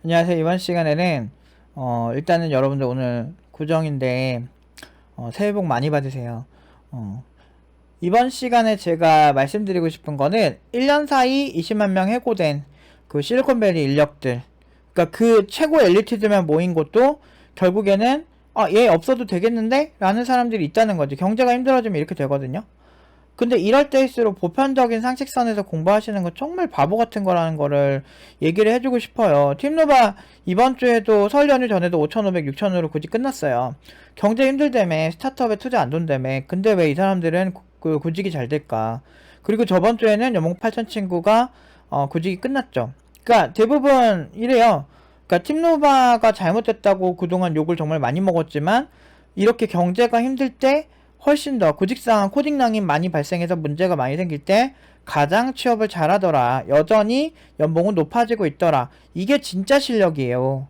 안녕하세요. 이번 시간에는 일단은 여러분들 오늘 구정인데 새해 복 많이 받으세요. 어, 이번 시간에 제가 말씀드리고 싶은 거는 1년 사이 20만 명 해고된 그 실리콘밸리 인력들, 그러니까 그 최고 엘리트들만 모인 곳도 결국에는 얘 없어도 되겠는데? 라는 사람들이 있다는 거지. 경제가 힘들어지면 이렇게 되거든요. 근데 이럴 때일수록 보편적인 상식선에서 공부하시는 거 정말 바보 같은 거라는 거를 얘기를 해주고 싶어요. 팀노바 이번 주에도 설 연휴 전에도 5,500, 6,000으로 굳이 끝났어요. 경제 힘들다며, 스타트업에 투자 안 돈다며. 근데 왜 이 사람들은 그 구직이 잘 될까? 그리고 저번 주에는 연봉 8,000 친구가 구직이 끝났죠. 그러니까 대부분 이래요. 그러니까 팀노바가 잘못됐다고 그동안 욕을 정말 많이 먹었지만 이렇게 경제가 힘들 때 훨씬 더 구직상 코딩낭이 많이 발생해서 문제가 많이 생길 때 가장 취업을 잘하더라. 여전히 연봉은 높아지고 있더라. 이게 진짜 실력이에요.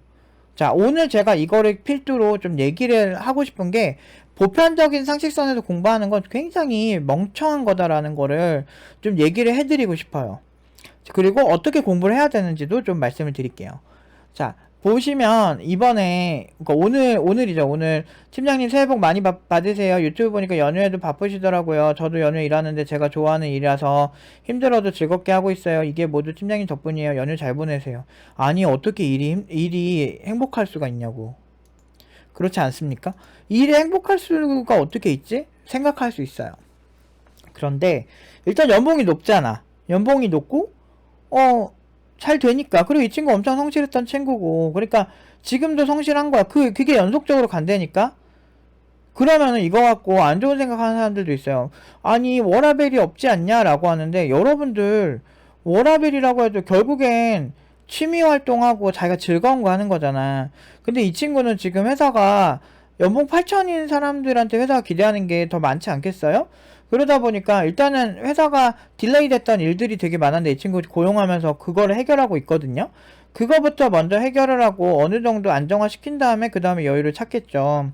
자, 오늘 제가 이거를 필두로 좀 얘기를 하고 싶은 게 보편적인 상식선에서 공부하는 건 굉장히 멍청한 거다라는 거를 좀 얘기를 해드리고 싶어요. 그리고 어떻게 공부를 해야 되는지도 좀 말씀을 드릴게요. 자, 보시면 이번에 그러니까 오늘이죠. 오늘 팀장님 새해 복 많이 받으세요. 유튜브 보니까 연휴에도 바쁘시더라고요. 저도 연휴 일하는데 제가 좋아하는 일이라서 힘들어도 즐겁게 하고 있어요. 이게 모두 팀장님 덕분이에요. 연휴 잘 보내세요. 아니, 어떻게 일이 행복할 수가 있냐고. 그렇지 않습니까? 일이 행복할 수가 어떻게 있지? 생각할 수 있어요. 그런데 일단 연봉이 높잖아. 연봉이 높고 잘 되니까. 그리고 이 친구 엄청 성실했던 친구고. 그러니까 지금도 성실한 거야. 그게 연속적으로 간다니까? 그러면은 이거 갖고 안 좋은 생각하는 사람들도 있어요. 아니, 워라밸이 없지 않냐라고 하는데, 여러분들, 워라밸이라고 해도 결국엔 취미 활동하고 자기가 즐거운 거 하는 거잖아. 근데 이 친구는 지금 회사가 연봉 8천인 사람들한테 회사가 기대하는 게 더 많지 않겠어요? 그러다 보니까 일단은 회사가 딜레이 됐던 일들이 되게 많은데 이 친구 고용하면서 그거를 해결하고 있거든요. 그거부터 먼저 해결을 하고 어느 정도 안정화 시킨 다음에 그 다음에 여유를 찾겠죠.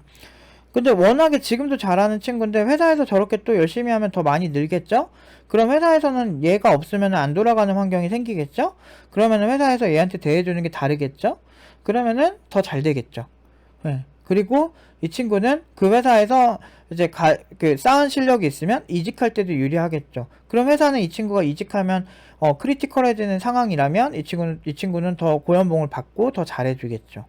근데 워낙에 지금도 잘하는 친구인데 회사에서 저렇게 또 열심히 하면 더 많이 늘겠죠? 그럼 회사에서는 얘가 없으면 안 돌아가는 환경이 생기겠죠? 그러면 회사에서 얘한테 대해주는 게 다르겠죠? 그러면은 더 잘 되겠죠. 네. 그리고 이 친구는 그 회사에서 이제 쌓은 실력이 있으면 이직할 때도 유리하겠죠. 그럼 회사는 이 친구가 이직하면 크리티컬해지는 상황이라면 이 친구는 더 고연봉을 받고 더 잘해주겠죠.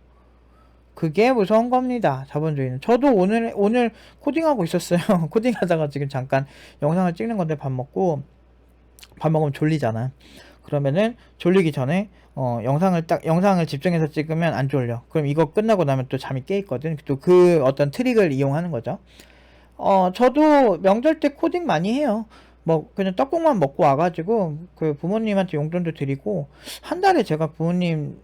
그게 무서운 겁니다. 자본주의는. 저도 오늘 코딩하고 있었어요. 코딩하다가 지금 잠깐 영상을 찍는 건데 밥 먹으면 졸리잖아. 그러면은 졸리기 전에 영상을 집중해서 찍으면 안 졸려. 그럼 이거 끝나고 나면 또 잠이 깨 있거든. 또 그 어떤 트릭을 이용하는 거죠. 저도 명절 때 코딩 많이 해요. 뭐 그냥 떡국만 먹고 와가지고 그 부모님한테 용돈도 드리고 한 달에 제가 부모님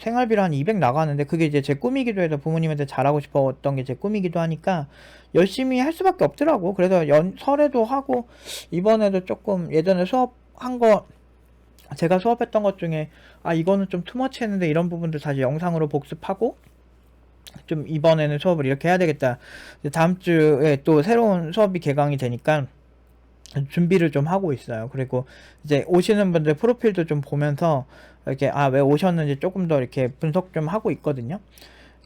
생활비로 한 200 나가는데 그게 이제 제 꿈이기도 해서 부모님한테 잘하고 싶었던 게 제 꿈이기도 하니까 열심히 할 수밖에 없더라고. 그래서 설에도 하고 이번에도 조금 예전에 수업한 거 제가 수업했던 것 중에 이거는 좀 투머치 했는데 이런 부분도 다시 영상으로 복습하고 좀 이번에는 수업을 이렇게 해야 되겠다. 다음 주에 또 새로운 수업이 개강이 되니까 준비를 좀 하고 있어요. 그리고 이제 오시는 분들 프로필도 좀 보면서 이렇게 왜 오셨는지 조금 더 이렇게 분석 좀 하고 있거든요.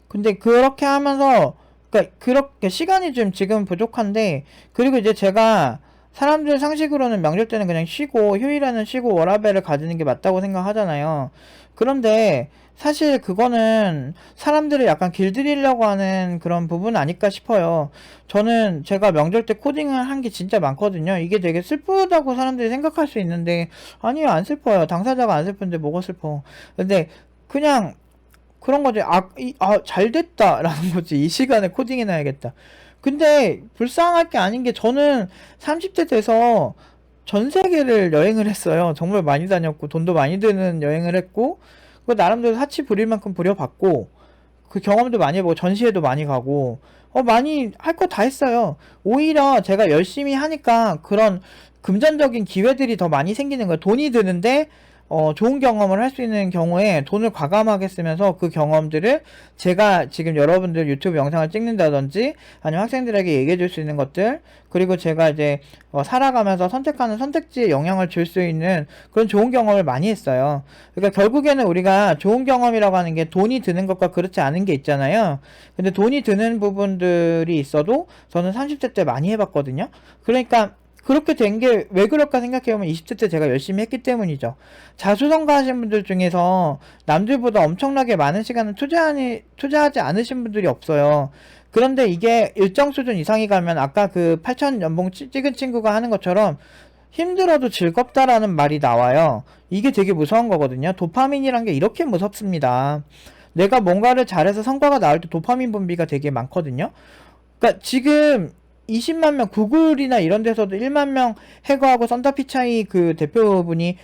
근데 그렇게 하면서 그러니까 그렇게 시간이 좀 지금 부족한데 그리고 이제 제가 사람들 상식으로는 명절 때는 그냥 쉬고 휴일에는 쉬고 워라밸을 가지는 게 맞다고 생각하잖아요. 그런데 사실 그거는 사람들을 약간 길들이려고 하는 그런 부분 아닐까 싶어요. 저는 제가 명절 때 코딩을 한 게 진짜 많거든요. 이게 되게 슬프다고 사람들이 생각할 수 있는데 아니요, 안 슬퍼요. 당사자가 안 슬픈데 뭐가 슬퍼. 근데 그냥 그런 거지. 잘 됐다라는 거지. 이 시간에 코딩 해놔야겠다. 근데 불쌍할 게 아닌 게 저는 30대 돼서 전 세계를 여행을 했어요. 정말 많이 다녔고 돈도 많이 드는 여행을 했고 그 나름대로 사치 부릴 만큼 부려봤고 그 경험도 많이 해보고 전시회도 많이 가고 많이 할 거 다 했어요. 오히려 제가 열심히 하니까 그런 금전적인 기회들이 더 많이 생기는 거예요. 돈이 드는데 좋은 경험을 할 수 있는 경우에 돈을 과감하게 쓰면서 그 경험들을 제가 지금 여러분들 유튜브 영상을 찍는다든지 아니면 학생들에게 얘기해 줄 수 있는 것들, 그리고 제가 이제 살아가면서 선택하는 선택지에 영향을 줄 수 있는 그런 좋은 경험을 많이 했어요. 그러니까 결국에는 우리가 좋은 경험이라고 하는 게 돈이 드는 것과 그렇지 않은 게 있잖아요. 근데 돈이 드는 부분들이 있어도 저는 30대 때 많이 해봤거든요. 그러니까 그렇게 된 게 왜 그럴까 생각해보면 20대 때 제가 열심히 했기 때문이죠. 자수성가하신 분들 중에서 남들보다 엄청나게 많은 시간을 투자하지 않으신 분들이 없어요. 그런데 이게 일정 수준 이상이 가면 아까 그 8천 연봉 찍은 친구가 하는 것처럼 힘들어도 즐겁다라는 말이 나와요. 이게 되게 무서운 거거든요. 도파민이란 게 이렇게 무섭습니다. 내가 뭔가를 잘해서 성과가 나올 때 도파민 분비가 되게 많거든요. 그러니까 지금 20만 명, 구글이나 이런 데서도 1만 명 해고하고 썬더피차이 그 대표분이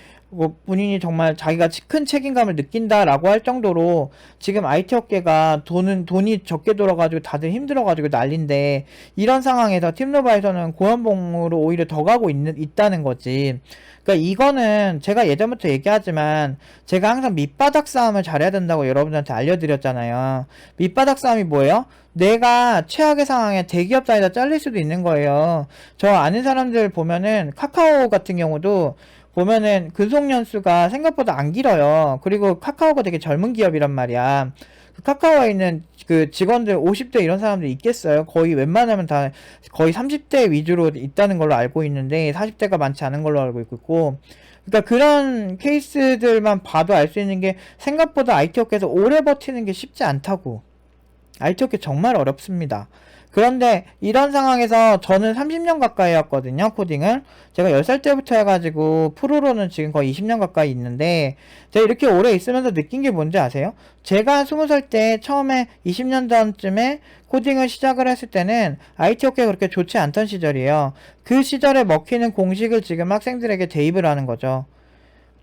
본인이 정말 자기가 큰 책임감을 느낀다라고 할 정도로 지금 IT 업계가 돈이 적게 들어가지고 다들 힘들어가지고 난린데, 이런 상황에서 팀노바에서는 고연봉으로 오히려 더 가고 있다는 거지. 그러니까 이거는 제가 예전부터 얘기하지만 제가 항상 밑바닥 싸움을 잘해야 된다고 여러분들한테 알려드렸잖아요. 밑바닥 싸움이 뭐예요? 내가 최악의 상황에 대기업 다니다 잘릴 수도 있는 거예요. 저 아는 사람들 보면은 카카오 같은 경우도 보면은 근속 연수가 생각보다 안 길어요. 그리고 카카오가 되게 젊은 기업이란 말이야. 그 카카오에 있는 그 직원들 50대 이런 사람들 있겠어요? 거의 웬만하면 다 거의 30대 위주로 있다는 걸로 알고 있는데 40대가 많지 않은 걸로 알고 있고, 그러니까 그런 케이스들만 봐도 알 수 있는 게 생각보다 IT 업계에서 오래 버티는 게 쉽지 않다고. IT 업계 정말 어렵습니다. 그런데 이런 상황에서 저는 30년 가까이 했거든요, 코딩을. 제가 10살 때부터 해가지고 프로로는 지금 거의 20년 가까이 있는데, 제가 이렇게 오래 있으면서 느낀 게 뭔지 아세요? 제가 20살 때 처음에 20년 전쯤에 코딩을 시작을 했을 때는 IT 업계가 그렇게 좋지 않던 시절이에요. 그 시절에 먹히는 공식을 지금 학생들에게 대입을 하는 거죠.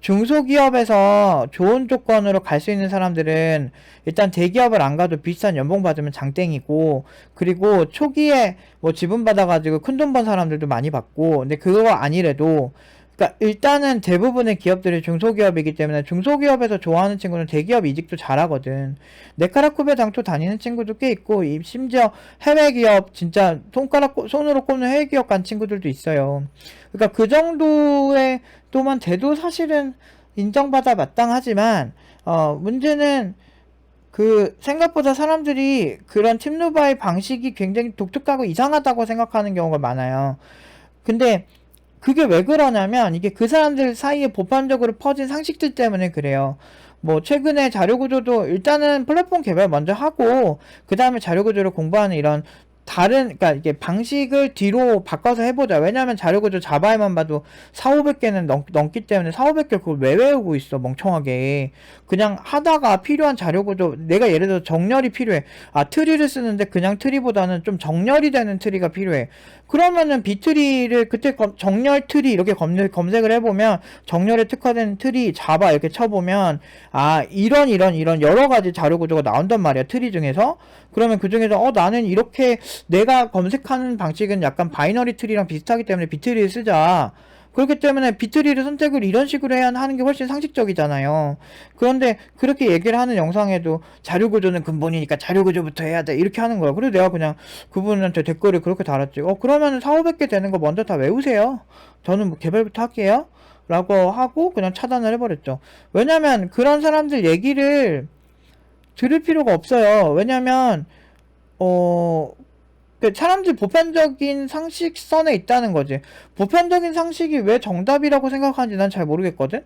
중소기업에서 좋은 조건으로 갈 수 있는 사람들은 일단 대기업을 안 가도 비싼 연봉 받으면 장땡이고, 그리고 초기에 뭐 지분 받아가지고 큰돈 번 사람들도 많이 받고, 근데 그거 아니래도, 그러니까 일단은 대부분의 기업들이 중소기업이기 때문에 중소기업에서 좋아하는 친구는 대기업 이직도 잘하거든. 네카라쿠베 당초 다니는 친구도 꽤 있고, 심지어 해외 기업 진짜 손으로 꼽는 해외 기업 간 친구들도 있어요. 그러니까 그 정도의 또만 돼도 사실은 인정받아 마땅하지만, 문제는 그 생각보다 사람들이 그런 팀노바의 방식이 굉장히 독특하고 이상하다고 생각하는 경우가 많아요. 근데 그게 왜 그러냐면 이게 그 사람들 사이에 보편적으로 퍼진 상식들 때문에 그래요. 뭐 최근에 자료구조도 일단은 플랫폼 개발 먼저 하고 그 다음에 자료구조를 공부하는 이런 그러니까 이게 방식을 뒤로 바꿔서 해보자. 왜냐면 자료구조 자바에만 봐도 4,500개는 넘기 때문에 4,500개 그걸 왜 외우고 있어, 멍청하게. 그냥 하다가 필요한 자료구조, 내가 예를 들어 정렬이 필요해. 트리를 쓰는데 그냥 트리보다는 좀 정렬이 되는 트리가 필요해. 그러면은 비트리를 그때 정렬 트리 이렇게 검색을 해보면 정렬에 특화된 트리 자바 이렇게 쳐보면 이런 여러 가지 자료구조가 나온단 말이야, 트리 중에서. 그러면 그 중에서 나는 이렇게 내가 검색하는 방식은 약간 바이너리 트리랑 비슷하기 때문에 비트리를 쓰자. 그렇기 때문에 비트리를 선택을 이런 식으로 해야 하는 게 훨씬 상식적이잖아요. 그런데 그렇게 얘기를 하는 영상에도 자료구조는 근본이니까 자료구조부터 해야 돼, 이렇게 하는 거야. 그래서 내가 그냥 그분한테 댓글을 그렇게 달았지. 그러면 4,500개 되는 거 먼저 다 외우세요. 저는 뭐 개발부터 할게요 라고 하고 그냥 차단을 해버렸죠. 왜냐면 그런 사람들 얘기를 들을 필요가 없어요. 왜냐면 사람들 보편적인 상식선에 있다는 거지. 보편적인 상식이 왜 정답이라고 생각하는지 난 잘 모르겠거든.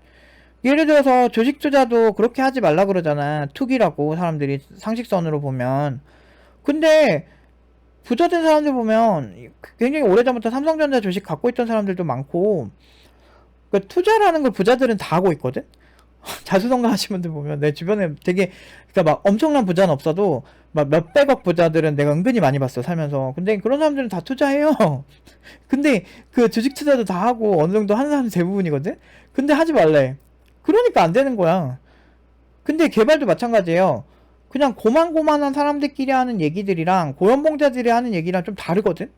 예를 들어서 주식 투자도 그렇게 하지 말라 그러잖아. 투기라고 사람들이 상식선으로 보면. 근데 부자 된 사람들 보면 굉장히 오래전부터 삼성전자 주식 갖고 있던 사람들도 많고, 그러니까 투자라는 걸 부자들은 다 하고 있거든. 자수성가 하신 분들 보면 내 주변에 되게, 그러니까 막 엄청난 부자는 없어도 막 몇백억 부자들은 내가 은근히 많이 봤어, 살면서. 근데 그런 사람들은 다 투자해요. 근데 그 주식 투자도 다 하고 어느 정도 하는 사람이 대부분이거든. 근데 하지 말래. 그러니까 안 되는 거야. 근데 개발도 마찬가지예요. 그냥 고만고만한 사람들끼리 하는 얘기들이랑 고연봉자들이 하는 얘기랑 좀 다르거든.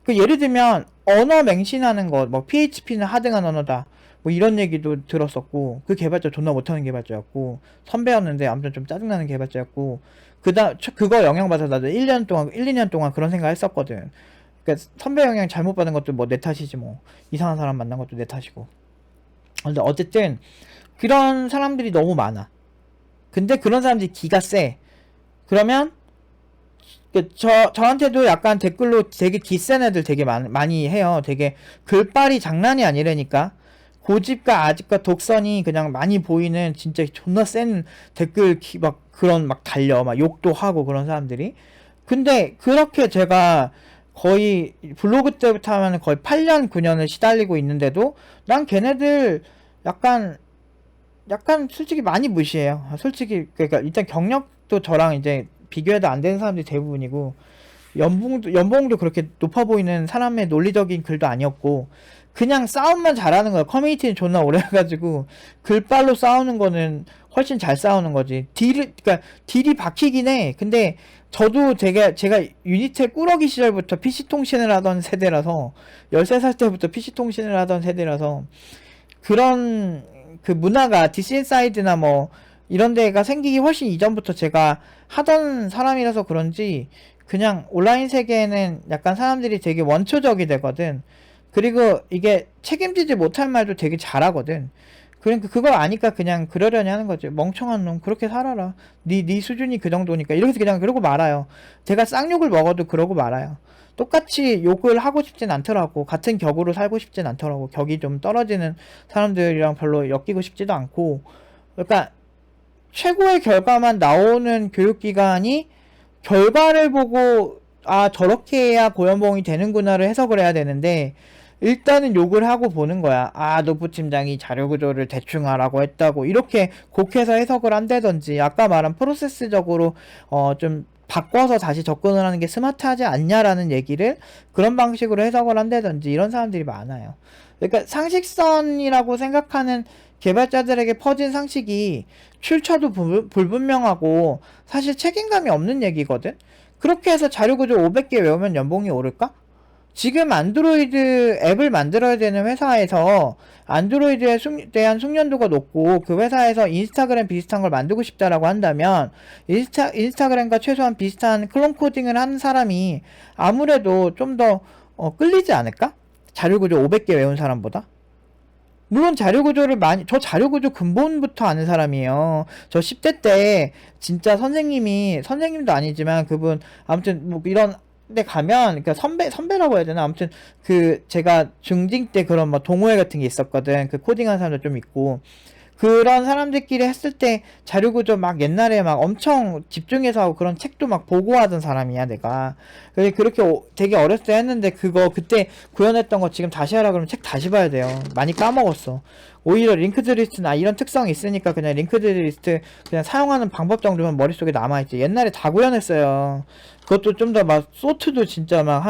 그 예를 들면 언어 맹신하는 거, 뭐 PHP는 하등한 언어다, 뭐 이런 얘기도 들었었고, 그 개발자 존나 못하는 개발자였고, 선배였는데 아무튼 좀 짜증나는 개발자였고, 그거 영향받아서 나도 1년 동안, 1, 2년 동안 그런 생각 했었거든. 그러니까 선배 영향 잘못 받은 것도 뭐 내 탓이지 뭐. 이상한 사람 만난 것도 내 탓이고. 근데 어쨌든 그런 사람들이 너무 많아. 근데 그런 사람들이 기가 세. 그러면 저한테도 약간 댓글로 되게 기센 애들 되게 많이 해요. 되게 글빨이 장난이 아니라니까. 고집과 아집과 독선이 그냥 많이 보이는 진짜 존나 센 댓글 막 그런 막 달려. 막 욕도 하고 그런 사람들이. 근데 그렇게 제가 거의 블로그 때부터 하면 거의 8년, 9년을 시달리고 있는데도 난 걔네들 약간 솔직히 많이 무시해요. 솔직히 그러니까 일단 경력도 저랑 이제 비교해도 안 되는 사람들이 대부분이고 연봉도 그렇게 높아 보이는 사람의 논리적인 글도 아니었고 그냥 싸움만 잘하는 거야. 커뮤니티는 존나 오래 해가지고 글빨로 싸우는 거는 훨씬 잘 싸우는 거지. 그러니까 딜이 박히긴 해. 근데 저도 제가 유니텔 꾸러기 시절부터 PC 통신을 하던 세대라서 13살 때부터 PC 통신을 하던 세대라서 그런 그 문화가 디스인사이드나 뭐 이런 데가 생기기 훨씬 이전부터 제가 하던 사람이라서 그런지 그냥 온라인 세계에는 약간 사람들이 되게 원초적이 되거든. 그리고 이게 책임지지 못할 말도 되게 잘하거든. 그러니까 그걸 아니까 그냥 그러려니 하는 거지. 멍청한 놈 그렇게 살아라. 네 수준이 그 정도니까 이렇게 그냥 그러고 말아요. 제가 쌍욕을 먹어도 그러고 말아요. 똑같이 욕을 하고 싶진 않더라고. 같은 격으로 살고 싶진 않더라고. 격이 좀 떨어지는 사람들이랑 별로 엮이고 싶지도 않고. 그러니까 최고의 결과만 나오는 교육기관이 결과를 보고 아 저렇게 해야 고연봉이 되는구나를 해석을 해야 되는데 일단은 욕을 하고 보는 거야. 아 노부 팀장이 자료구조를 대충 하라고 했다고 이렇게 곡해서 해석을 한다든지 아까 말한 프로세스적으로 좀 바꿔서 다시 접근을 하는 게 스마트하지 않냐라는 얘기를 그런 방식으로 해석을 한다든지 이런 사람들이 많아요. 그러니까 상식선이라고 생각하는 개발자들에게 퍼진 상식이 출처도 불분명하고 사실 책임감이 없는 얘기거든. 그렇게 해서 자료구조 500개 외우면 연봉이 오를까? 지금 안드로이드 앱을 만들어야 되는 회사에서 안드로이드에 대한 숙련도가 높고 그 회사에서 인스타그램 비슷한 걸 만들고 싶다라고 한다면 인스타그램과 최소한 비슷한 클론 코딩을 한 사람이 아무래도 좀 더 끌리지 않을까? 자료구조 500개 외운 사람보다? 물론 저 자료구조 근본부터 아는 사람이에요. 저 10대 때 진짜 선생님도 아니지만 그분 아무튼 뭐 이런 데 가면 그러니까 선배라고 해야 되나 아무튼 그 제가 중딩 때 그런 뭐 동호회 같은 게 있었거든. 그 코딩하는 사람도 좀 있고 그런 사람들끼리 했을 때 자료구조 막 옛날에 막 엄청 집중해서 하고 그런 책도 막 보고 하던 사람이야 내가. 그렇게 되게 어렸을 때 했는데 그거 그때 구현했던 거 지금 다시 하라 그러면 책 다시 봐야 돼요. 많이 까먹었어. 오히려 링크드 리스트나 이런 특성이 있으니까 그냥 링크드 리스트 그냥 사용하는 방법 정도면 머릿속에 남아있지. 옛날에 다 구현했어요. 그것도 좀 더 막 소트도 진짜 막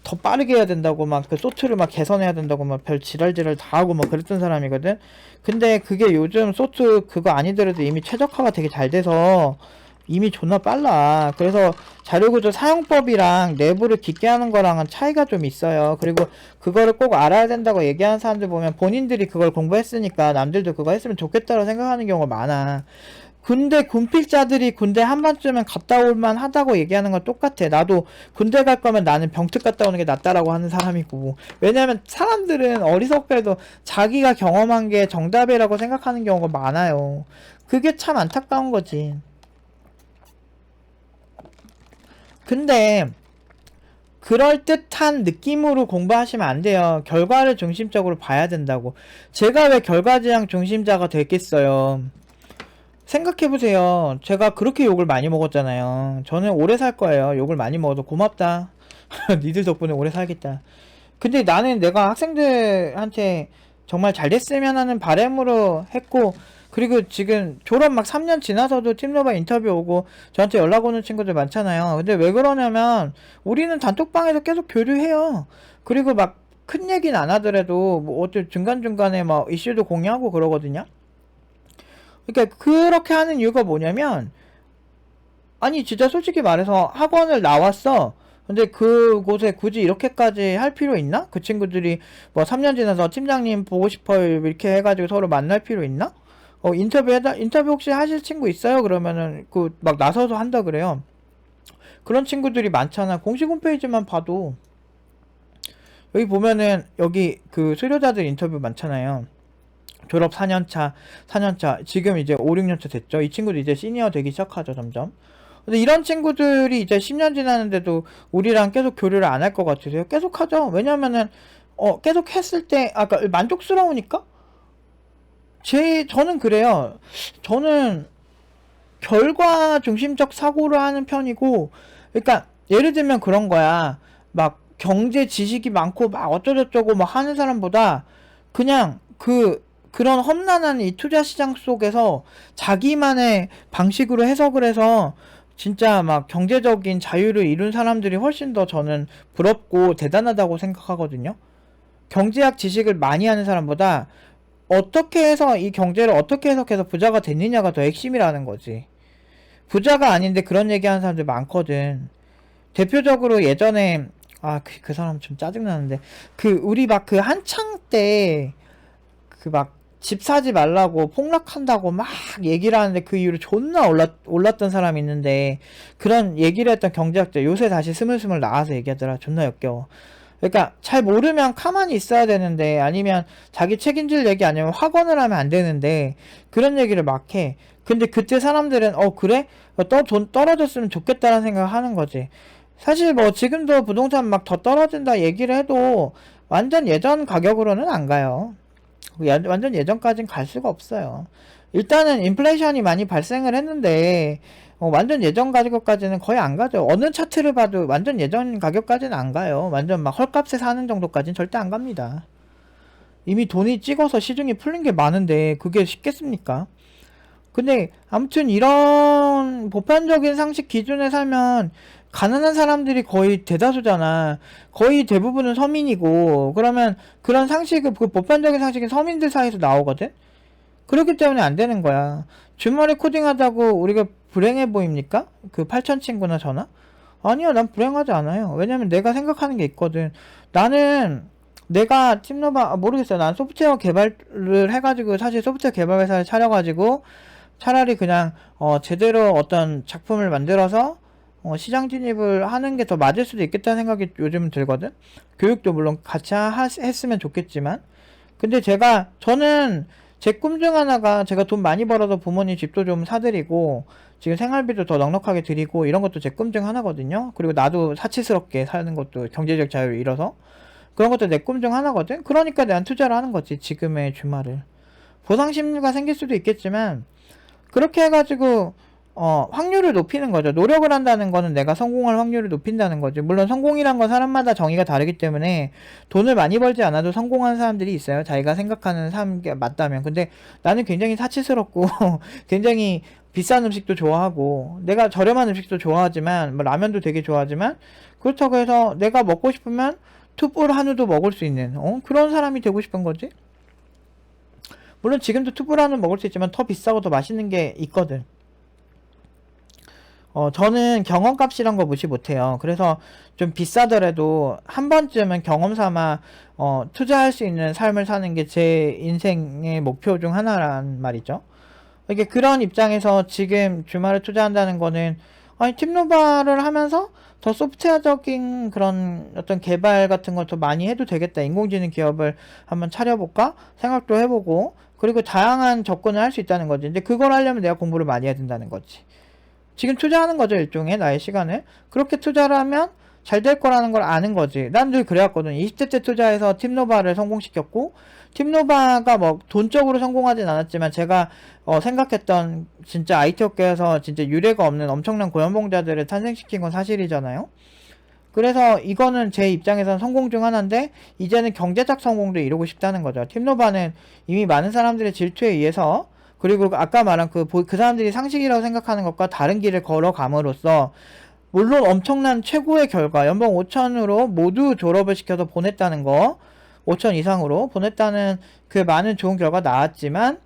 더 빠르게 해야 된다고 막 그 소트를 막 개선해야 된다고 막 별 지랄지랄 다 하고 막 그랬던 사람이거든. 근데 그게 요즘 소트 그거 아니더라도 이미 최적화가 되게 잘 돼서 이미 존나 빨라. 그래서 자료구조 사용법이랑 내부를 깊게 하는 거랑은 차이가 좀 있어요. 그리고 그거를 꼭 알아야 된다고 얘기하는 사람들 보면 본인들이 그걸 공부했으니까 남들도 그거 했으면 좋겠다고 생각하는 경우가 많아. 군필자들이 군대 한 번쯤은 갔다 올만 하다고 얘기하는 건 똑같아. 나도 군대 갈 거면 나는 병특 갔다 오는 게 낫다라고 하는 사람이고. 왜냐면 사람들은 어리석게도 자기가 경험한 게 정답이라고 생각하는 경우가 많아요. 그게 참 안타까운 거지. 근데 그럴듯한 느낌으로 공부하시면 안 돼요. 결과를 중심적으로 봐야 된다고. 제가 왜 결과지향 중심자가 됐겠어요. 생각해보세요. 제가 그렇게 욕을 많이 먹었잖아요. 저는 오래 살 거예요. 욕을 많이 먹어도 고맙다. 니들 덕분에 오래 살겠다. 근데 나는 내가 학생들한테 정말 잘 됐으면 하는 바람으로 했고, 그리고 지금 졸업 막 3년 지나서도 팀러버 인터뷰 오고 저한테 연락 오는 친구들 많잖아요. 근데 왜 그러냐면 우리는 단톡방에서 계속 교류해요. 그리고 막 큰 얘기는 안 하더라도 뭐 어쩔 중간중간에 막 이슈도 공유하고 그러거든요. 그러니까 그렇게 하는 이유가 뭐냐면 아니 진짜 솔직히 말해서 학원을 나왔어. 근데 그곳에 굳이 이렇게까지 할 필요 있나? 그 친구들이 뭐 3년 지나서 팀장님 보고 싶어요 이렇게 해가지고 서로 만날 필요 있나? 인터뷰 혹시 하실 친구 있어요? 그러면은 그 막 나서서 한다 그래요. 그런 친구들이 많잖아. 공식 홈페이지만 봐도 여기 보면은 여기 그 수료자들 인터뷰 많잖아요. 졸업 4년차 지금 이제 5, 6년차 됐죠. 이 친구도 이제 시니어 되기 시작하죠, 점점. 근데 이런 친구들이 이제 10년 지났는데도 우리랑 계속 교류를 안 할 것 같으세요? 계속 하죠. 왜냐면은 계속 했을 때 아까 만족스러우니까. 저는 그래요. 저는 결과 중심적 사고를 하는 편이고, 그러니까 예를 들면 그런 거야. 막 경제 지식이 많고 막 어쩌고저쩌고 막 하는 사람보다 그냥 그런 험난한 이 투자 시장 속에서 자기만의 방식으로 해석을 해서 진짜 막 경제적인 자유를 이룬 사람들이 훨씬 더 저는 부럽고 대단하다고 생각하거든요. 경제학 지식을 많이 하는 사람보다 어떻게 해서 이 경제를 어떻게 해석해서 부자가 됐느냐가 더 핵심이라는 거지. 부자가 아닌데 그런 얘기하는 사람들 많거든. 대표적으로 예전에 그 사람 좀 짜증나는데 우리 막 그 한창 때 그 막 집 사지 말라고 폭락한다고 막 얘기를 하는데 그 이후로 존나 올랐던 사람이 있는데 그런 얘기를 했던 경제학자 요새 다시 스물스물 나와서 얘기하더라. 존나 역겨워. 그러니까 잘 모르면 가만히 있어야 되는데 아니면 자기 책임질 얘기 아니면 확언을 하면 안 되는데 그런 얘기를 막 해. 근데 그때 사람들은 그래? 돈 떨어졌으면 좋겠다라는 생각을 하는 거지. 사실 뭐 지금도 부동산 막 더 떨어진다 얘기를 해도 완전 예전 가격으로는 안 가요. 완전 예전까진 갈 수가 없어요. 일단은 인플레이션이 많이 발생을 했는데 완전 예전 가격까지는 거의 안 가죠. 어느 차트를 봐도 완전 예전 가격까지는 안 가요. 완전 막 헐값에 사는 정도까지는 절대 안 갑니다. 이미 돈이 찍어서 시중에 풀린 게 많은데 그게 쉽겠습니까? 근데 아무튼 이런 보편적인 상식 기준에 살면 가난한 사람들이 거의 대다수잖아. 거의 대부분은 서민이고 그러면 그런 상식은 그 보편적인 상식이 서민들 사이에서 나오거든. 그렇기 때문에 안 되는 거야. 주말에 코딩하자고 우리가 불행해 보입니까? 그 8천 친구나 저나? 아니요, 난 불행하지 않아요. 왜냐면 내가 생각하는 게 있거든. 나는 내가 팀노바 모르겠어요. 난 소프트웨어 개발을 해가지고 사실 소프트웨어 개발 회사를 차려가지고 차라리 그냥 제대로 어떤 작품을 만들어서 시장 진입을 하는 게 더 맞을 수도 있겠다는 생각이 요즘은 들거든. 교육도 물론 같이 했으면 좋겠지만 근데 저는 제 꿈 중 하나가 제가 돈 많이 벌어서 부모님 집도 좀 사드리고 지금 생활비도 더 넉넉하게 드리고 이런 것도 제 꿈 중 하나거든요. 그리고 나도 사치스럽게 사는 것도 경제적 자유를 잃어서 그런 것도 내 꿈 중 하나거든. 그러니까 내가 투자를 하는 거지. 지금의 주말을 보상 심리가 생길 수도 있겠지만 그렇게 해가지고 확률을 높이는 거죠. 노력을 한다는 거는 내가 성공할 확률을 높인다는 거죠. 물론 성공이란 건 사람마다 정의가 다르기 때문에 돈을 많이 벌지 않아도 성공하는 사람들이 있어요. 자기가 생각하는 삶이 맞다면. 근데 나는 굉장히 사치스럽고 굉장히 비싼 음식도 좋아하고 내가 저렴한 음식도 좋아하지만 뭐 라면도 되게 좋아하지만 그렇다고 해서 내가 먹고 싶으면 투불 한우도 먹을 수 있는 그런 사람이 되고 싶은 거지. 물론 지금도 투불 한우 먹을 수 있지만 더 비싸고 더 맛있는 게 있거든. 저는 경험값이란 거 무시 못해요. 그래서 좀 비싸더라도 한 번쯤은 경험 삼아 투자할 수 있는 삶을 사는 게 제 인생의 목표 중 하나란 말이죠. 이게 그런 입장에서 지금 주말에 투자한다는 거는 아니 팀노바를 하면서 더 소프트웨어적인 그런 어떤 개발 같은 걸 더 많이 해도 되겠다. 인공지능 기업을 한번 차려볼까 생각도 해보고 그리고 다양한 접근을 할 수 있다는 거지. 근데 그걸 하려면 내가 공부를 많이 해야 된다는 거지. 지금 투자하는 거죠. 일종의 나의 시간을. 그렇게 투자를 하면 잘 될 거라는 걸 아는 거지. 난 늘 그래왔거든. 20대 때 투자해서 팀노바를 성공시켰고 팀노바가 뭐 돈적으로 성공하진 않았지만 제가 생각했던 진짜 IT 업계에서 진짜 유례가 없는 엄청난 고연봉자들을 탄생시킨 건 사실이잖아요. 그래서 이거는 제 입장에서는 성공 중 하나인데 이제는 경제적 성공도 이루고 싶다는 거죠. 팀노바는 이미 많은 사람들의 질투에 의해서 그리고 아까 말한 그 사람들이 상식이라고 생각하는 것과 다른 길을 걸어감으로써 물론 엄청난 최고의 결과 연봉 5천으로 모두 졸업을 시켜서 보냈다는 거 5천 이상으로 보냈다는 그 많은 좋은 결과 나왔지만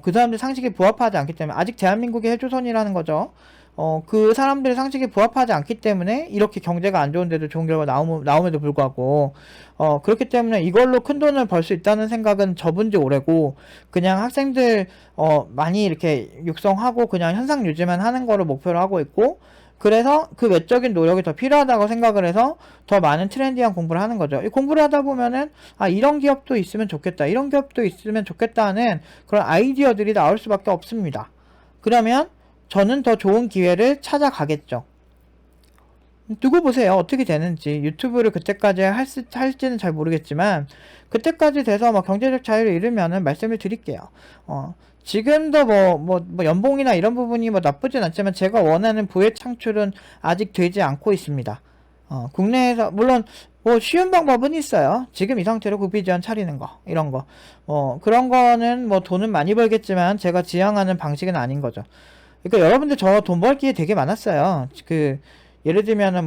그 사람들 상식에 부합하지 않기 때문에 아직 대한민국의 헬조선이라는 거죠. 그 사람들의 상식에 부합하지 않기 때문에 이렇게 경제가 안 좋은데도 좋은 결과 나옴에도 불구하고, 그렇기 때문에 이걸로 큰 돈을 벌 수 있다는 생각은 접은 지 오래고, 그냥 학생들, 많이 이렇게 육성하고 그냥 현상 유지만 하는 거를 목표로 하고 있고, 그래서 그 외적인 노력이 더 필요하다고 생각을 해서 더 많은 트렌디한 공부를 하는 거죠. 이 공부를 하다 보면은, 이런 기업도 있으면 좋겠다, 이런 기업도 있으면 좋겠다는 그런 아이디어들이 나올 수밖에 없습니다. 그러면 저는 더 좋은 기회를 찾아가겠죠. 두고 보세요. 어떻게 되는지. 유튜브를 그때까지 할지는 잘 모르겠지만, 그때까지 돼서 뭐 경제적 자유를 이루면은 말씀을 드릴게요. 지금도 연봉이나 이런 부분이 뭐 나쁘진 않지만, 제가 원하는 부의 창출은 아직 되지 않고 있습니다. 국내에서, 물론, 뭐 쉬운 방법은 있어요. 지금 이 상태로 구비지원 차리는 거, 이런 거. 그런 거는 뭐 돈은 많이 벌겠지만, 제가 지향하는 방식은 아닌 거죠. 그러니까 여러분들 저 돈 벌 기회 되게 많았어요. 예를 들면은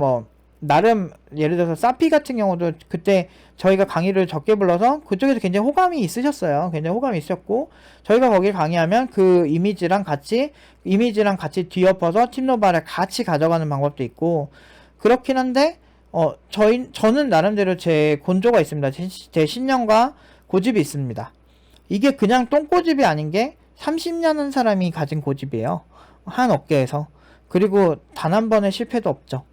나름, 예를 들어서 사피 같은 경우도 그때 저희가 강의를 적게 불러서 그쪽에서 굉장히 호감이 있으셨어요. 굉장히 호감이 있었고, 저희가 거기 강의하면 그 이미지랑 같이 뒤엎어서 팀노바를 같이 가져가는 방법도 있고, 그렇긴 한데, 저는 나름대로 제 곤조가 있습니다. 제 신념과 고집이 있습니다. 이게 그냥 똥고집이 아닌 게 30년 한 사람이 가진 고집이에요. 한 업계에서. 그리고 단 한 번의 실패도 없죠.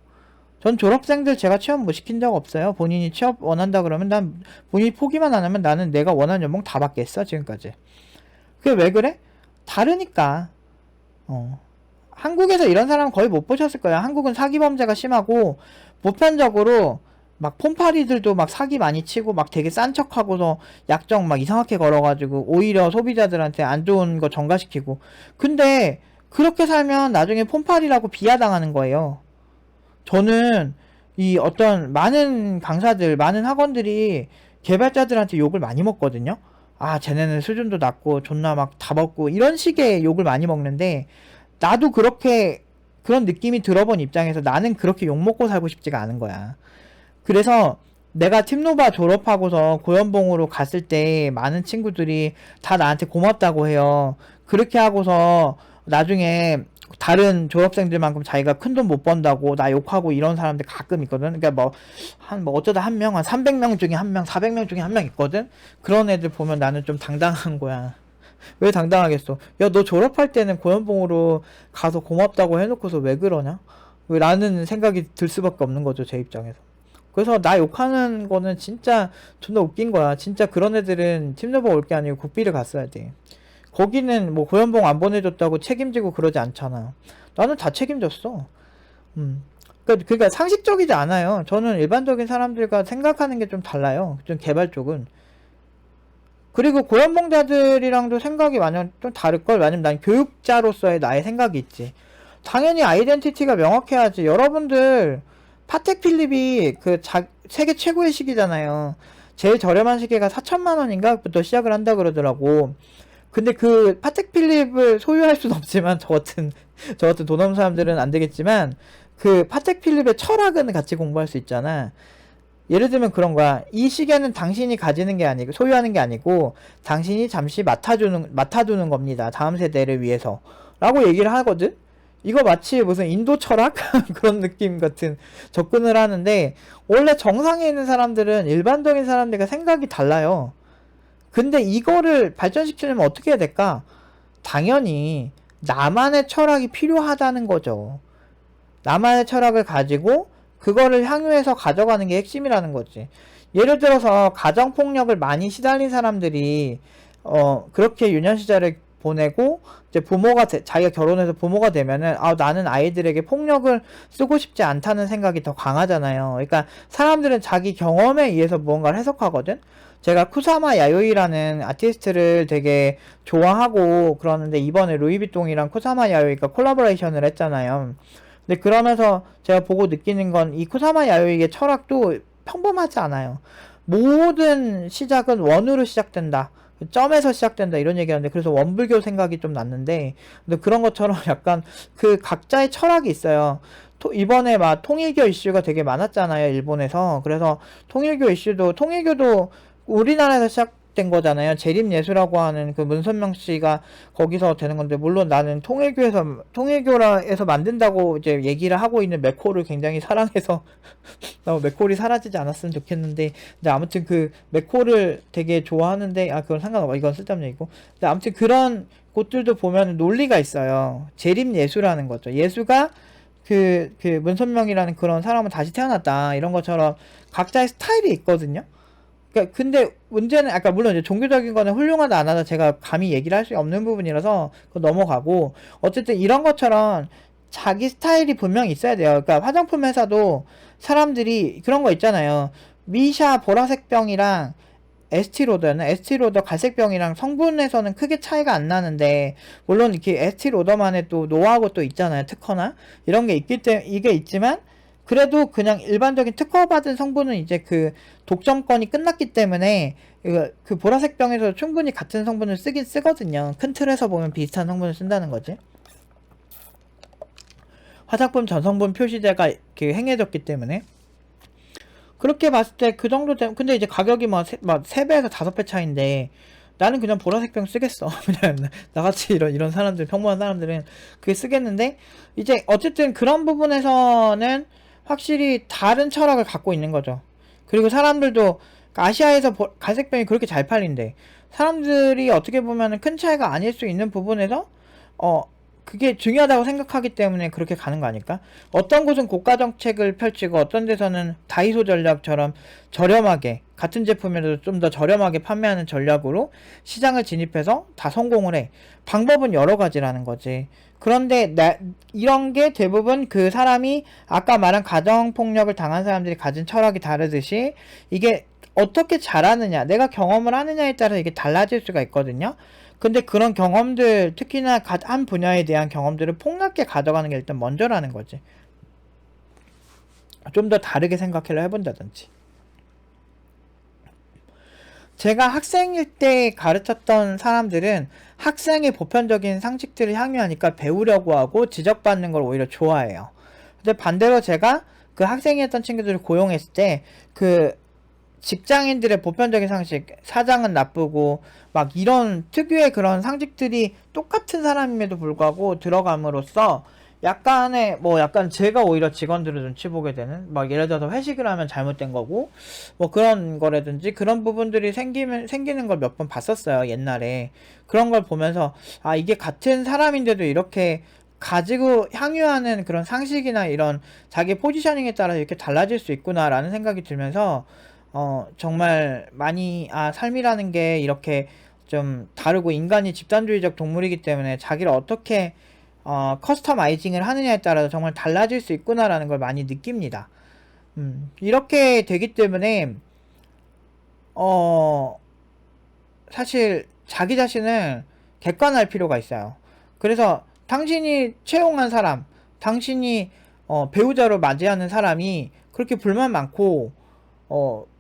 전 졸업생들 제가 취업 못 시킨 적 없어요. 본인이 취업 원한다 그러면 본인이 포기만 안 하면 나는 내가 원하는 연봉 다 받겠어, 지금까지. 그게 왜 그래? 다르니까. 한국에서 이런 사람 거의 못 보셨을 거예요. 한국은 사기 범죄가 심하고, 보편적으로 막 폰파리들도 막 사기 많이 치고 막 되게 싼 척하고서 약정 막 이상하게 걸어가지고 오히려 소비자들한테 안 좋은 거 전가시키고. 근데 그렇게 살면 나중에 폰파리라고 비하당하는 거예요. 저는 이 어떤 많은 강사들, 많은 학원들이 개발자들한테 욕을 많이 먹거든요. 쟤네는 수준도 낮고 존나 막 다 먹고 이런 식의 욕을 많이 먹는데, 나도 그런 느낌이 들어본 입장에서 나는 그렇게 욕먹고 살고 싶지가 않은 거야. 그래서 내가 팀노바 졸업하고서 고연봉으로 갔을 때 많은 친구들이 다 나한테 고맙다고 해요. 그렇게 하고서 나중에 다른 졸업생들만큼 자기가 큰 돈 못 번다고 나 욕하고 이런 사람들 가끔 있거든. 그러니까 어쩌다 한 300명 중에 한 명, 400명 중에 한 명 있거든. 그런 애들 보면 나는 좀 당당한 거야. 왜 당당하겠어? 야, 너 졸업할 때는 고연봉으로 가서 고맙다고 해놓고서 왜 그러냐? 왜 라는 생각이 들 수밖에 없는 거죠, 제 입장에서. 그래서 나 욕하는 거는 진짜 존나 웃긴 거야. 진짜 그런 애들은 팀노버 올 게 아니고 국비를 갔어야 돼. 거기는 뭐 고연봉 안 보내줬다고 책임지고 그러지 않잖아. 나는 다 책임졌어. 그러니까 상식적이지 않아요. 저는 일반적인 사람들과 생각하는 게 좀 달라요. 좀 개발 쪽은. 그리고 고연봉자들이랑도 생각이 완전 좀 다를걸. 왜냐면 난 교육자로서의 나의 생각이 있지. 당연히 아이덴티티가 명확해야지. 여러분들 파텍 필립이 세계 최고의 시기잖아요. 제일 저렴한 시계가 4천만 원인가부터 시작을 한다 그러더라고. 근데 그 파텍 필립을 소유할 수는 없지만, 저 같은 돈 없는 사람들은 안 되겠지만, 그 파텍 필립의 철학은 같이 공부할 수 있잖아. 예를 들면 그런 거야. 이 시계는 당신이 가지는 게 아니고, 소유하는 게 아니고, 당신이 잠시 맡아두는 겁니다. 다음 세대를 위해서. 라고 얘기를 하거든? 이거 마치 무슨 인도 철학? 그런 느낌 같은 접근을 하는데, 원래 정상에 있는 사람들은 일반적인 사람들과 생각이 달라요. 근데 이거를 발전시키려면 어떻게 해야 될까? 당연히 나만의 철학이 필요하다는 거죠. 나만의 철학을 가지고 그거를 향유해서 가져가는 게 핵심이라는 거지. 예를 들어서 가정폭력을 많이 시달린 사람들이 그렇게 유년 시절을 보내고 이제 자기가 결혼해서 부모가 되면은 나는 아이들에게 폭력을 쓰고 싶지 않다는 생각이 더 강하잖아요. 그러니까 사람들은 자기 경험에 의해서 무언가를 해석하거든. 제가 쿠사마 야요이라는 아티스트를 되게 좋아하고 그러는데, 이번에 루이비통이랑 쿠사마 야요이가 콜라보레이션을 했잖아요. 근데 그러면서 제가 보고 느끼는 건, 이 쿠사마 야요이의 철학도 평범하지 않아요. 모든 시작은 원으로 시작된다, 점에서 시작된다, 이런 얘기하는데, 그래서 원불교 생각이 좀 났는데, 근데 그런 것처럼 약간 그 각자의 철학이 있어요. 이번에 막 통일교 이슈가 되게 많았잖아요, 일본에서. 그래서 통일교도 우리나라에서 시작된 거잖아요. 재림예수라고 하는 그 문선명 씨가 거기서 되는 건데, 물론 나는 통일교라에서 만든다고 이제 얘기를 하고 있는 맥코를 굉장히 사랑해서 나 맥콜이 사라지지 않았으면 좋겠는데, 근데 아무튼 그 맥콜을 되게 좋아하는데, 그건 상관없어. 이건 쓸데없는 얘기고. 근데 아무튼 그런 곳들도 보면 논리가 있어요. 재림 예수라는 거죠. 예수가 그 문선명이라는 그런 사람은 다시 태어났다, 이런 것처럼 각자의 스타일이 있거든요. 그러니까 근데 문제는 아까 물론 이제 종교적인 거는 훌륭하다 안 하다 제가 감히 얘기를 할 수 없는 부분이라서 그거 넘어가고, 어쨌든 이런 것처럼 자기 스타일이 분명히 있어야 돼요. 그러니까 화장품 회사도 사람들이 그런 거 있잖아요. 미샤 보라색 병이랑 에스티로더는 에스티로더 갈색병이랑 성분에서는 크게 차이가 안 나는데, 물론 이렇게 에스티로더만의 또 노하우가 또 있잖아요. 특허나 이런 게 있기 때문에 이게 있지만, 그래도 그냥 일반적인 특허받은 성분은 이제 그 독점권이 끝났기 때문에 그 보라색 병에서 충분히 같은 성분을 쓰긴 쓰거든요. 큰 틀에서 보면 비슷한 성분을 쓴다는 거지. 화장품 전성분 표시제가 이렇게 행해졌기 때문에. 그렇게 봤을 때 그 정도 되면, 근데 이제 가격이 막 3배에서 5배 차인데, 나는 그냥 보라색 병 쓰겠어. 그냥 나같이 이런 사람들, 평범한 사람들은 그게 쓰겠는데, 이제 어쨌든 그런 부분에서는 확실히 다른 철학을 갖고 있는 거죠. 그리고 사람들도 아시아에서 갈색병이 그렇게 잘 팔린대. 사람들이 어떻게 보면은 큰 차이가 아닐 수 있는 부분에서 그게 중요하다고 생각하기 때문에 그렇게 가는 거 아닐까? 어떤 곳은 고가 정책을 펼치고 어떤 데서는 다이소 전략처럼 저렴하게, 같은 제품이라도 좀 더 저렴하게 판매하는 전략으로 시장을 진입해서 다 성공을 해. 방법은 여러 가지라는 거지. 그런데 이런 게 대부분 그 사람이 아까 말한 가정폭력을 당한 사람들이 가진 철학이 다르듯이, 이게 어떻게 잘하느냐, 내가 경험을 하느냐에 따라 이게 달라질 수가 있거든요. 근데 그런 경험들, 특히나 한 분야에 대한 경험들을 폭넓게 가져가는 게 일단 먼저라는 거지. 좀 더 다르게 생각을 해본다든지. 제가 학생일 때 가르쳤던 사람들은 학생의 보편적인 상식들을 향유하니까 배우려고 하고 지적받는 걸 오히려 좋아해요. 근데 반대로 제가 그 학생이었던 친구들을 고용했을 때 그 직장인들의 보편적인 상식, 사장은 나쁘고 막 이런 특유의 그런 상식들이 똑같은 사람임에도 불구하고 들어감으로써 약간 제가 오히려 직원들을 눈치 보게 되는, 막 예를 들어서 회식을 하면 잘못된 거고 뭐 그런 거라든지 그런 부분들이 생기는 걸 몇 번 봤었어요, 옛날에. 그런 걸 보면서 이게 같은 사람인데도 이렇게 가지고 향유하는 그런 상식이나 이런 자기 포지셔닝에 따라 이렇게 달라질 수 있구나라는 생각이 들면서 정말 많이 삶이라는 게 이렇게 좀 다르고, 인간이 집단주의적 동물이기 때문에 자기를 어떻게 커스터마이징을 하느냐에 따라서 정말 달라질 수 있구나라는 걸 많이 느낍니다. 이렇게 되기 때문에 사실 자기 자신을 객관할 필요가 있어요. 그래서 당신이 채용한 사람, 당신이 배우자로 맞이하는 사람이 그렇게 불만 많고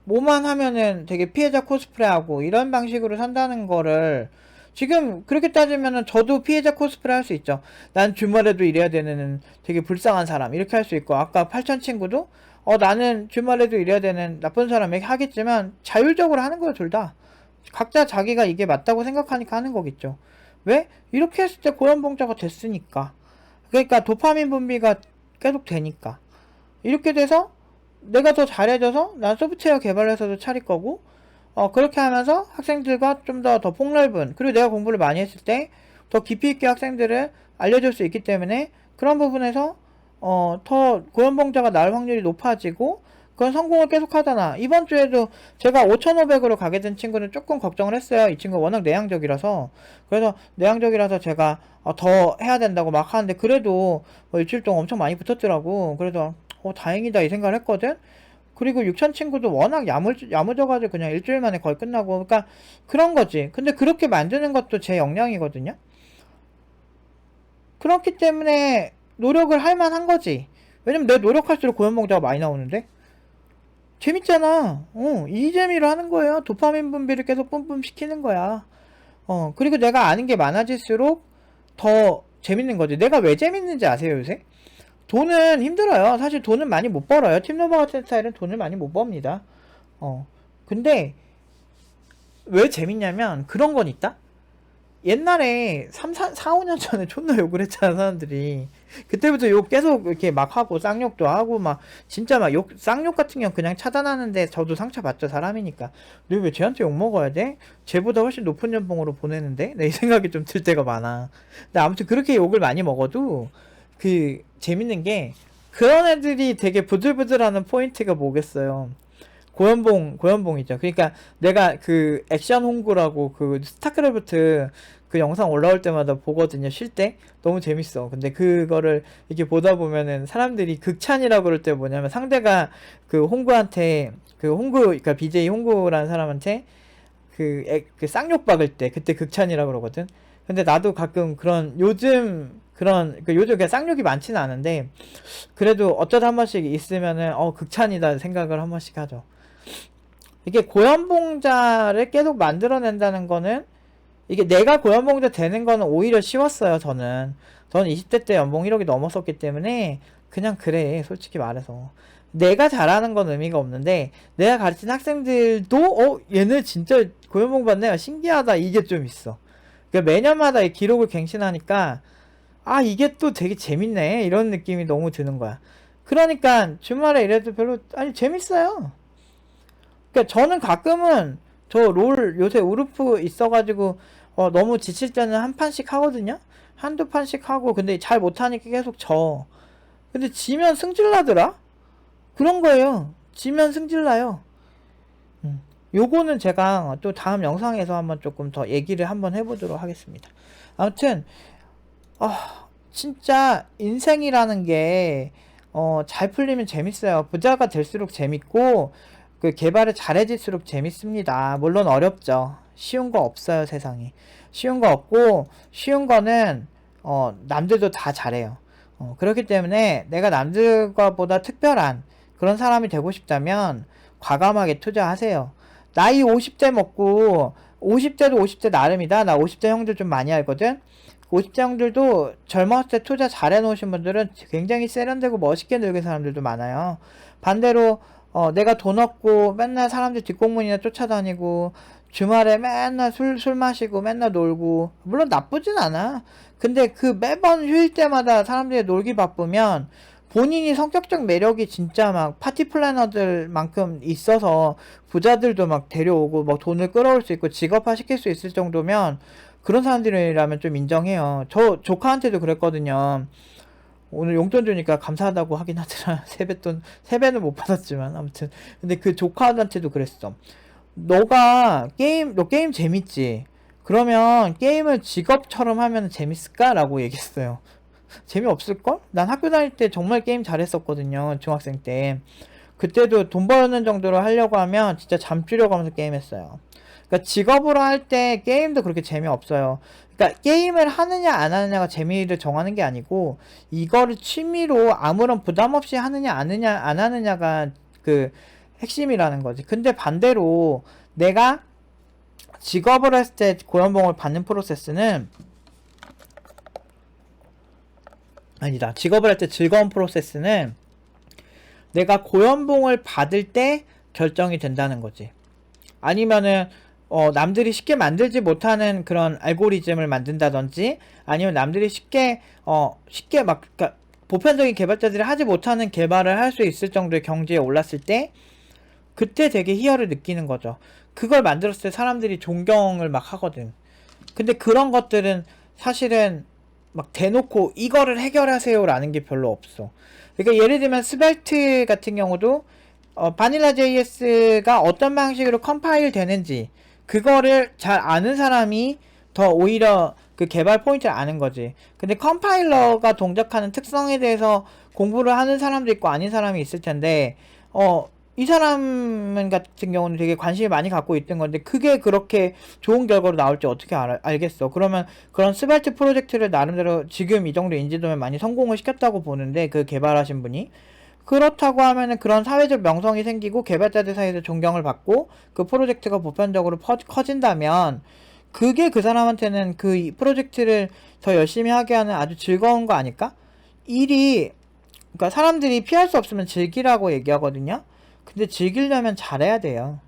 뭐만 하면은 되게 피해자 코스프레하고 이런 방식으로 산다는 거를, 지금 그렇게 따지면은 저도 피해자 코스프레 할 수 있죠. 난 주말에도 일해야 되는 되게 불쌍한 사람, 이렇게 할 수 있고, 아까 8천 친구도 나는 주말에도 일해야 되는 나쁜 사람 이렇게 하겠지만, 자율적으로 하는 거예요, 둘 다. 각자 자기가 이게 맞다고 생각하니까 하는 거겠죠. 왜? 이렇게 했을 때 고연봉자가 됐으니까. 그러니까 도파민 분비가 계속 되니까. 이렇게 돼서 내가 더 잘해져서 난 소프트웨어 개발회사도 차릴 거고, 그렇게 하면서 학생들과 좀 더 폭넓은, 그리고 내가 공부를 많이 했을 때 더 깊이 있게 학생들을 알려줄 수 있기 때문에, 그런 부분에서 더 고연봉자가 나올 확률이 높아지고, 그건 성공을 계속 하잖아. 이번 주에도 제가 5,500으로 가게 된 친구는 조금 걱정을 했어요. 이 친구가 워낙 내향적이라서. 그래서 내향적이라서 제가 더 해야 된다고 막 하는데, 그래도 뭐 일주일 동안 엄청 많이 붙었더라고. 그래서 다행이다 이 생각을 했거든. 그리고 6천 친구도 워낙 야무져가지고 그냥 일주일 만에 거의 끝나고, 그러니까 그런 거지. 근데 그렇게 만드는 것도 제 역량이거든요. 그렇기 때문에 노력을 할 만한 거지. 왜냐면 내가 노력할수록 고연봉자가 많이 나오는데 재밌잖아. 이 재미로 하는 거예요. 도파민 분비를 계속 뿜뿜 시키는 거야. 그리고 내가 아는 게 많아질수록 더 재밌는 거지. 내가 왜 재밌는지 아세요, 요새? 돈은 힘들어요. 사실 돈은 많이 못 벌어요. 팀노바 같은 스타일은 돈을 많이 못 법니다. 근데 왜 재밌냐면 그런 건 있다? 옛날에 5년 전에 존나 욕을 했잖아, 사람들이. 그때부터 욕 계속 이렇게 막 하고, 쌍욕도 하고, 막, 진짜 막 쌍욕 같은 경우 그냥 차단하는데 저도 상처받죠, 사람이니까. 너 왜 쟤한테 욕 먹어야 돼? 쟤보다 훨씬 높은 연봉으로 보내는데? 내 생각이 좀 들 때가 많아. 근데 아무튼 그렇게 욕을 많이 먹어도, 재밌는 게, 그런 애들이 되게 부들부들하는 포인트가 뭐겠어요. 고연봉이죠. 그러니까 내가 그 액션 홍구라고 그 스타크래프트 그 영상 올라올 때마다 보거든요. 쉴 때. 너무 재밌어. 근데 그거를 이렇게 보다 보면은 사람들이 극찬이라고 그럴 때 뭐냐면 상대가 그 홍구한테 그러니까 BJ 홍구라는 사람한테 그 쌍욕 박을 때 그때 극찬이라고 그러거든. 근데 나도 가끔 그런 요즘 그냥 쌍욕이 많지는 않은데 그래도 어쩌다 한 번씩 있으면은 극찬이다 생각을 한 번씩 하죠. 이게 고연봉자를 계속 만들어낸다는 거는 이게 내가 고연봉자 되는 거는 오히려 쉬웠어요. 저는 20대 때 연봉 1억이 넘었었기 때문에 그냥 그래, 솔직히 말해서 내가 잘하는 건 의미가 없는데 내가 가르친 학생들도 얘네 진짜 고연봉 받네, 신기하다, 이게 좀 있어. 그러니까 매년마다 이 기록을 갱신하니까 이게 또 되게 재밌네, 이런 느낌이 너무 드는 거야. 그러니까 주말에 이래도 별로 재밌어요. 그러니까 저는 가끔은 저 롤 요새 우르프 있어가지고 너무 지칠 때는 한 판씩 하거든요. 한두 판씩 하고, 근데 잘 못하니까 계속 져. 근데 지면 승질나더라. 그런 거예요. 지면 승질나요. 요거는 제가 또 다음 영상에서 한번 조금 더 얘기를 한번 해보도록 하겠습니다. 아무튼 진짜 인생이라는 게 잘 풀리면 재밌어요. 부자가 될수록 재밌고 그 개발을 잘해질수록 재밌습니다. 물론 어렵죠. 쉬운 거 없어요, 세상에. 쉬운 거 없고, 쉬운 거는 남들도 다 잘해요. 그렇기 때문에 내가 남들과 보다 특별한 그런 사람이 되고 싶다면 과감하게 투자하세요. 나이 50대 먹고 50대도 50대 나름이다. 나 50대 형들 좀 많이 알거든. 50대 형들도 젊었을 때 투자 잘 해놓으신 분들은 굉장히 세련되고 멋있게 늙은 사람들도 많아요. 반대로 내가 돈 없고 맨날 사람들 뒷공문이나 쫓아다니고 주말에 맨날 술 마시고 맨날 놀고, 물론 나쁘진 않아. 근데 그 매번 휴일 때마다 사람들이 놀기 바쁘면 본인이 성격적 매력이 진짜 막 파티 플래너들만큼 있어서 부자들도 막 데려오고 막 돈을 끌어올 수 있고 직업화 시킬 수 있을 정도면 그런 사람들이라면 좀 인정해요. 저 조카한테도 그랬거든요. 오늘 용돈 주니까 감사하다고 하긴 하더라. 세배는 못 받았지만, 아무튼. 근데 그 조카한테도 그랬어. 너 게임 재밌지? 그러면 게임을 직업처럼 하면 재밌을까? 라고 얘기했어요. 재미없을걸? 난 학교 다닐 때 정말 게임 잘했었거든요. 중학생 때. 그때도 돈 버는 정도로 하려고 하면 진짜 잠 주려고 하면서 게임했어요. 그러니까 직업으로 할 때 게임도 그렇게 재미없어요. 그러니까 게임을 하느냐 안 하느냐가 재미를 정하는 게 아니고 이거를 취미로 아무런 부담 없이 하느냐 안 하느냐가 그 핵심이라는 거지. 근데 반대로 내가 직업을 했을 때 고연봉을 받는 프로세스는 아니다. 직업을 할 때 즐거운 프로세스는 내가 고연봉을 받을 때 결정이 된다는 거지. 아니면은 남들이 쉽게 만들지 못하는 그런 알고리즘을 만든다든지, 아니면 남들이 쉽게 막, 그러니까 보편적인 개발자들이 하지 못하는 개발을 할 수 있을 정도의 경지에 올랐을 때, 그때 되게 희열을 느끼는 거죠. 그걸 만들었을 때 사람들이 존경을 막 하거든. 근데 그런 것들은 사실은 막 대놓고 이거를 해결하세요 라는 게 별로 없어. 그러니까 예를 들면 스벨트 같은 경우도 바닐라 JS가 어떤 방식으로 컴파일 되는지 그거를 잘 아는 사람이 더 오히려 그 개발 포인트를 아는 거지. 근데 컴파일러가 동작하는 특성에 대해서 공부를 하는 사람도 있고 아닌 사람이 있을 텐데 이 사람 같은 경우는 되게 관심이 많이 갖고 있던 건데 그게 그렇게 좋은 결과로 나올지 어떻게 알겠어. 그러면 그런 스벨트 프로젝트를 나름대로 지금 이 정도 인지도면 많이 성공을 시켰다고 보는데, 그 개발하신 분이 그렇다고 하면은 그런 사회적 명성이 생기고 개발자들 사이에서 존경을 받고 그 프로젝트가 보편적으로 커진다면 그게 그 사람한테는 그 프로젝트를 더 열심히 하게 하는 아주 즐거운 거 아닐까? 그러니까 사람들이 피할 수 없으면 즐기라고 얘기하거든요. 근데 즐기려면 잘해야 돼요.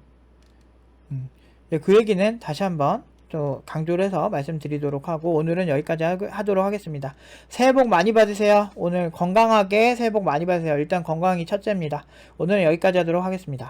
그 얘기는 다시 한번 또 강조를 해서 말씀드리도록 하고, 오늘은 여기까지 하도록 하겠습니다. 새해 복 많이 받으세요. 오늘 건강하게 새해 복 많이 받으세요. 일단 건강이 첫째입니다. 오늘은 여기까지 하도록 하겠습니다.